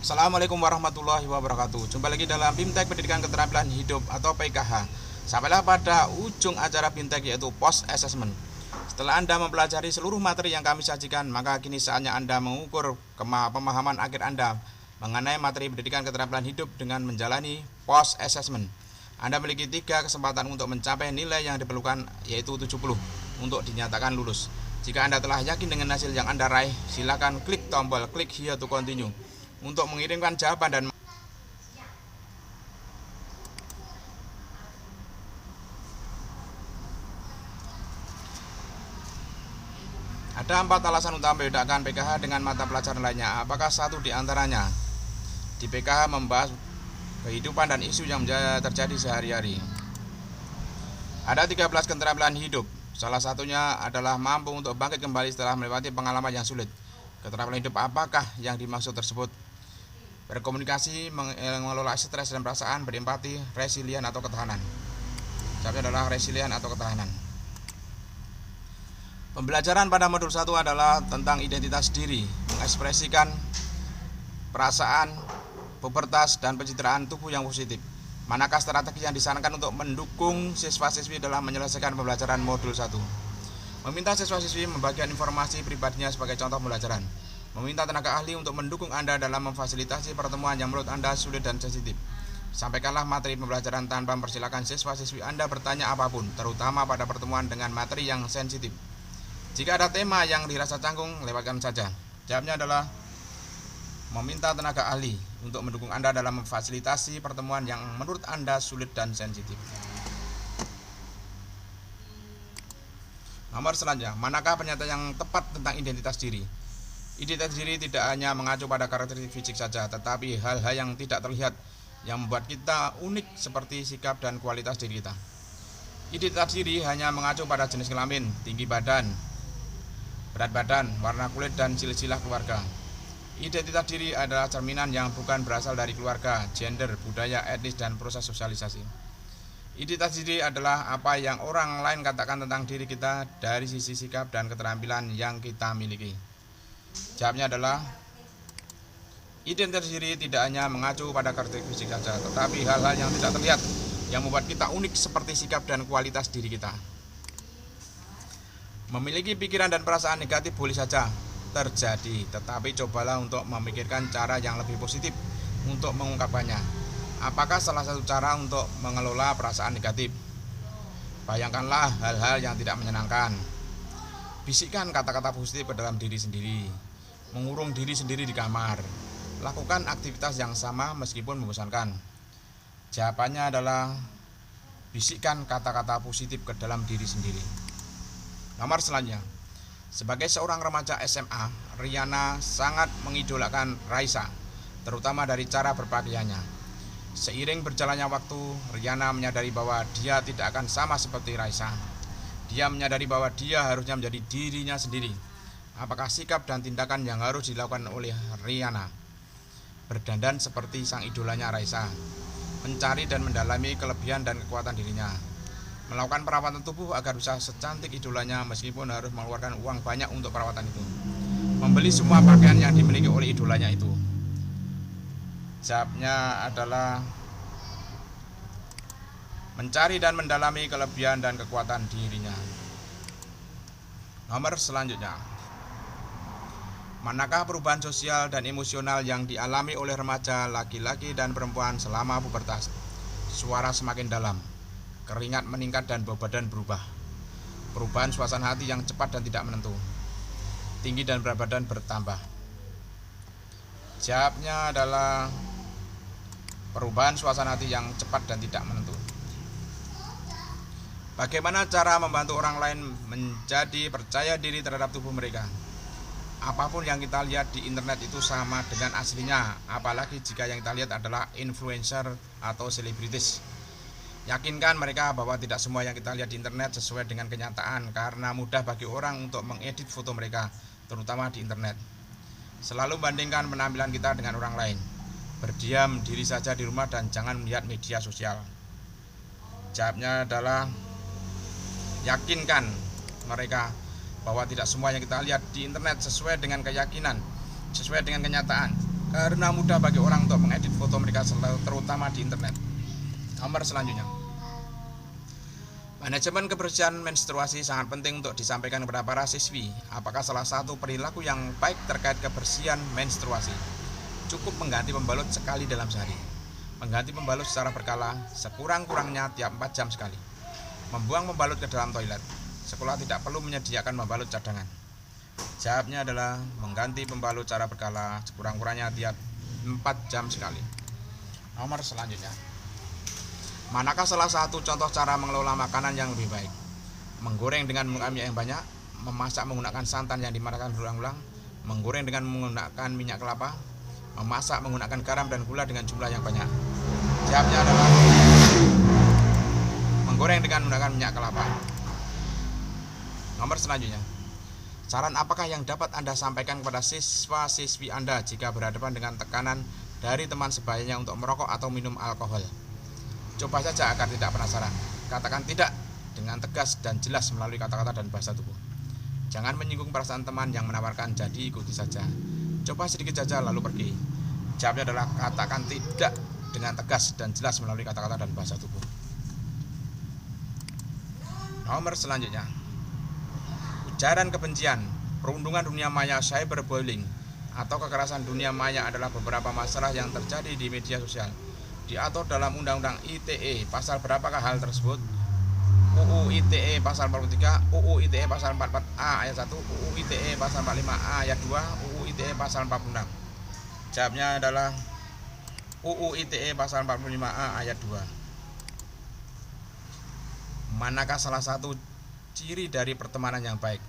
Assalamualaikum warahmatullahi wabarakatuh. Jumpa lagi dalam BIMTEK Pendidikan Keterampilan Hidup atau PKH. Sampailah pada ujung acara BIMTEK, yaitu Post Assessment. Setelah Anda mempelajari seluruh materi yang kami sajikan, maka kini saatnya Anda mengukur pemahaman akhir Anda mengenai materi pendidikan keterampilan hidup dengan menjalani Post Assessment. Anda memiliki 3 kesempatan untuk mencapai nilai yang diperlukan, yaitu 70 untuk dinyatakan lulus. Jika Anda telah yakin dengan hasil yang Anda raih, silakan klik tombol "Click here to continue" untuk mengirimkan jawaban dan ada 4 alasan utama membedakan PKH dengan mata pelajaran lainnya. Apakah satu di antaranya? Di PKH membahas kehidupan dan isu yang terjadi sehari-hari. Ada 13 keterampilan hidup. Salah satunya adalah mampu untuk bangkit kembali setelah melewati pengalaman yang sulit. Keterampilan hidup apakah yang dimaksud tersebut? Berkomunikasi, mengelola stres dan perasaan, berempati, resilien atau ketahanan. Jawabnya adalah resilien atau ketahanan. Pembelajaran pada modul 1 adalah tentang identitas diri, mengekspresikan perasaan, pubertas, dan pencitraan tubuh yang positif. Manakah strategi yang disarankan untuk mendukung siswa-siswi dalam menyelesaikan pembelajaran modul 1? Meminta siswa-siswi membagikan informasi pribadinya sebagai contoh pembelajaran. Meminta tenaga ahli untuk mendukung Anda dalam memfasilitasi pertemuan yang menurut Anda sulit dan sensitif. Sampaikanlah materi pembelajaran tanpa mempersilahkan siswa-siswi Anda bertanya apapun, terutama pada pertemuan dengan materi yang sensitif. Jika ada tema yang dirasa canggung, lewatkan saja. Jawabnya adalah meminta tenaga ahli untuk mendukung Anda dalam memfasilitasi pertemuan yang menurut Anda sulit dan sensitif. Nomor selanjutnya, manakah pernyataan yang tepat tentang identitas diri? Identitas diri tidak hanya mengacu pada karakteristik fisik saja, tetapi hal-hal yang tidak terlihat yang membuat kita unik seperti sikap dan kualitas diri kita. Identitas diri hanya mengacu pada jenis kelamin, tinggi badan, berat badan, warna kulit, dan silsilah keluarga. Identitas diri adalah cerminan yang bukan berasal dari keluarga, gender, budaya, etnis, dan proses sosialisasi. Identitas diri adalah apa yang orang lain katakan tentang diri kita dari sisi sikap dan keterampilan yang kita miliki. Jawabnya adalah identitas diri tidak hanya mengacu pada karakteristik fisik saja, tetapi hal-hal yang tidak terlihat yang membuat kita unik seperti sikap dan kualitas diri kita. Memiliki pikiran dan perasaan negatif boleh saja terjadi, tetapi cobalah untuk memikirkan cara yang lebih positif untuk mengungkapkannya. Apakah salah satu cara untuk mengelola perasaan negatif? Bayangkanlah hal-hal yang tidak menyenangkan. Bisikkan kata-kata positif ke dalam diri sendiri. Mengurung diri sendiri di kamar. Lakukan aktivitas yang sama meskipun membosankan. Jawabannya adalah bisikkan kata-kata positif ke dalam diri sendiri. Nomor selanjutnya, sebagai seorang remaja SMA, Riana sangat mengidolakan Raisa, terutama dari cara berpakaiannya. Seiring berjalannya waktu, Riana menyadari bahwa dia tidak akan sama seperti Raisa. Dia menyadari bahwa dia harusnya menjadi dirinya sendiri. Apakah sikap dan tindakan yang harus dilakukan oleh Riana? Berdandan seperti sang idolanya Raisa, mencari dan mendalami kelebihan dan kekuatan dirinya, melakukan perawatan tubuh agar bisa secantik idolanya meskipun harus mengeluarkan uang banyak untuk perawatan itu, membeli semua pakaian yang dimiliki oleh idolanya itu. Jawabnya adalah mencari dan mendalami kelebihan dan kekuatan dirinya. Nomor selanjutnya, manakah perubahan sosial dan emosional yang dialami oleh remaja laki-laki dan perempuan selama pubertas? Suara semakin dalam, keringat meningkat dan bau badan berubah. Perubahan suasana hati yang cepat dan tidak menentu. Tinggi dan berat badan bertambah. Jawabnya adalah perubahan suasana hati yang cepat dan tidak menentu. Bagaimana cara membantu orang lain menjadi percaya diri terhadap tubuh mereka? Apapun yang kita lihat di internet itu sama dengan aslinya, apalagi jika yang kita lihat adalah influencer atau selebritis. Yakinkan mereka bahwa tidak semua yang kita lihat di internet sesuai dengan kenyataan, karena mudah bagi orang untuk mengedit foto mereka, terutama di internet. Selalu bandingkan penampilan kita dengan orang lain. Berdiam diri saja di rumah dan jangan melihat media sosial. Jawabnya adalah yakinkan mereka bahwa tidak semua yang kita lihat di internet sesuai dengan keyakinan, sesuai dengan kenyataan. karena mudah bagi orang untuk mengedit foto mereka terutama di internet. Nomor selanjutnya, manajemen kebersihan menstruasi sangat penting untuk disampaikan kepada para siswi. Apakah salah satu perilaku yang baik terkait kebersihan menstruasi? Cukup mengganti pembalut sekali dalam sehari. Mengganti pembalut secara berkala, sekurang-kurangnya tiap 4 jam sekali. Membuang pembalut ke dalam toilet. Sekolah tidak perlu menyediakan pembalut cadangan. Jawabnya adalah mengganti pembalut secara berkala, sekurang-kurangnya tiap 4 jam sekali. Nomor selanjutnya, manakah salah satu contoh cara mengelola makanan yang lebih baik? Menggoreng dengan menggunakan minyak yang banyak, memasak menggunakan santan yang dimarahkan berulang-ulang, menggoreng dengan menggunakan minyak kelapa, memasak menggunakan garam dan gula dengan jumlah yang banyak. Jawabnya adalah menggoreng dengan menggunakan minyak kelapa. Nomor selanjutnya, saran apakah yang dapat Anda sampaikan kepada siswa-siswi Anda jika berhadapan dengan tekanan dari teman sebayanya untuk merokok atau minum alkohol? Coba saja agar tidak penasaran. Katakan tidak dengan tegas dan jelas melalui kata-kata dan bahasa tubuh. Jangan menyinggung perasaan teman yang menawarkan, jadi ikuti saja. Coba sedikit saja lalu pergi. Jawabnya adalah katakan tidak dengan tegas dan jelas melalui kata-kata dan bahasa tubuh. Nomor selanjutnya, ujaran kebencian, perundungan dunia maya, cyberbullying, atau kekerasan dunia maya adalah beberapa masalah yang terjadi di media sosial. Diatur dalam Undang-Undang ITE. Pasal berapakah hal tersebut? UU ITE pasal 43, UU ITE pasal 44A ayat 1, UU ITE pasal 45A ayat 2, UU ITE pasal 46. Jawabnya adalah UU ITE pasal 45A ayat 2. Manakah salah satu ciri dari pertemanan yang baik?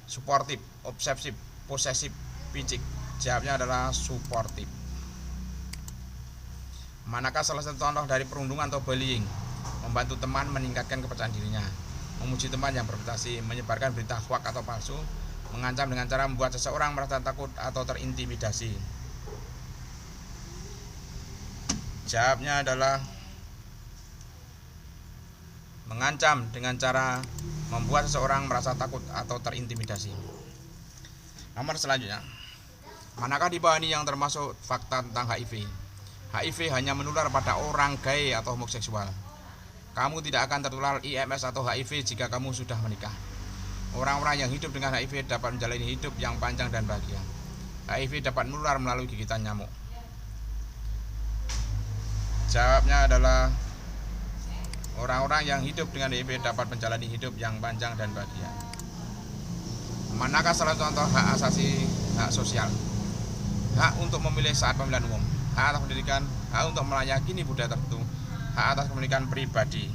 Suportif, obsesif, posesif, picik. Jawabnya adalah suportif. Manakah salah satu contoh dari perundungan atau bullying? Membantu teman meningkatkan kepercayaan dirinya, memuji teman yang berprestasi, menyebarkan berita hoax atau palsu, mengancam dengan cara membuat seseorang merasa takut atau terintimidasi. Jawabnya adalah mengancam dengan cara membuat seseorang merasa takut atau terintimidasi. Nomor selanjutnya, manakah di bawah ini yang termasuk fakta tentang HIV? HIV hanya menular pada orang gay atau homoseksual. Kamu tidak akan tertular IMS atau HIV jika kamu sudah menikah. Orang-orang yang hidup dengan HIV dapat menjalani hidup yang panjang dan bahagia. HIV dapat menular melalui gigitan nyamuk. Jawabnya adalah orang-orang yang hidup dengan HIV dapat menjalani hidup yang panjang dan bahagia. Manakah salah contoh hak asasi, hak sosial? Hak untuk memilih saat pemilihan umum, hak atas pendidikan, hak untuk meyakini budaya tertentu, hak atas pendidikan pribadi.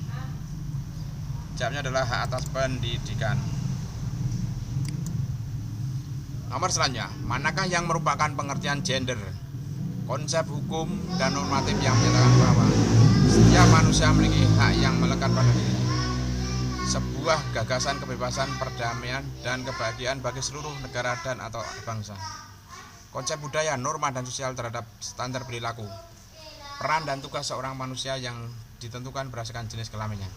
Jawabnya adalah hak atas pendidikan. Nomor selanjutnya, manakah yang merupakan pengertian gender? Konsep hukum dan normatif yang menyatakan bahwa setiap manusia memiliki hak yang melekat pada dirinya. Sebuah gagasan kebebasan, perdamaian, dan kebahagiaan bagi seluruh negara dan atau bangsa. Konsep budaya, norma, dan sosial terhadap standar perilaku. Peran dan tugas seorang manusia yang ditentukan berdasarkan jenis kelaminnya.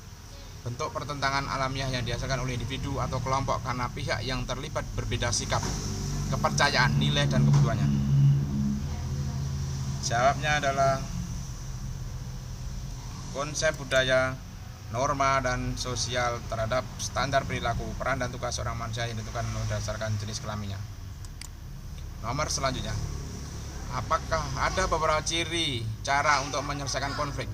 Bentuk pertentangan alamiah yang dihasilkan oleh individu atau kelompok karena pihak yang terlibat berbeda sikap, kepercayaan, nilai, dan kebutuhannya. Jawabnya adalah konsep budaya, norma, dan sosial terhadap standar perilaku, peran dan tugas seorang manusia yang ditentukan berdasarkan jenis kelaminnya. Nomor selanjutnya, apakah ada beberapa ciri cara untuk menyelesaikan konflik?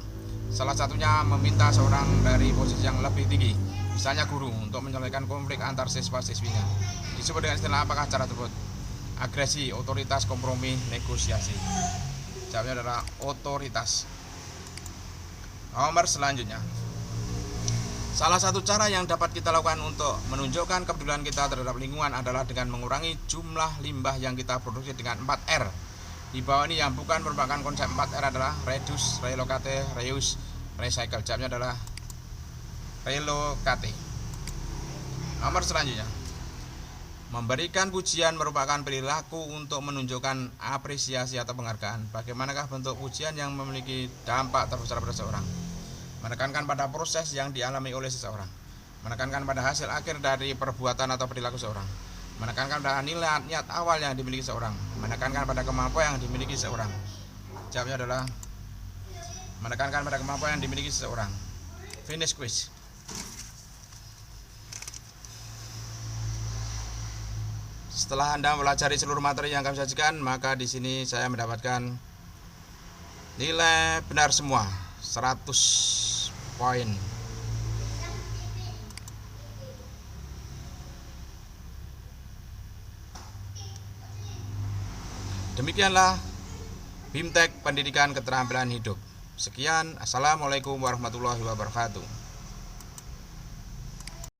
Salah satunya meminta seorang dari posisi yang lebih tinggi, misalnya guru, untuk menyelesaikan konflik antar siswa-siswinya. Disebut dengan istilah apakah cara tersebut? Agresi, otoritas, kompromi, negosiasi. Jawabnya adalah otoritas. Nomor selanjutnya, salah satu cara yang dapat kita lakukan untuk menunjukkan kepedulian kita terhadap lingkungan adalah dengan mengurangi jumlah limbah yang kita produksi dengan 4R. Di bawah ini yang bukan merupakan konsep 4R adalah reduce, relocate, reuse, recycle. Jawabnya adalah relocate. Nomor selanjutnya, memberikan pujian merupakan perilaku untuk menunjukkan apresiasi atau penghargaan. Bagaimanakah bentuk pujian yang memiliki dampak terbesar pada seseorang? Menekankan pada proses yang dialami oleh seseorang, menekankan pada hasil akhir dari perbuatan atau perilaku seseorang, Menekankan pada niat awal yang dimiliki seorang. Menekankan pada kemampuan yang dimiliki seorang. Jawabnya adalah menekankan pada kemampuan yang dimiliki seseorang. Finish quiz. Setelah Anda mempelajari seluruh materi yang kami sajikan, maka di sini saya mendapatkan nilai benar semua 100 poin. Demikianlah BIMTEK Pendidikan Keterampilan Hidup. Sekian, assalamualaikum warahmatullahi wabarakatuh.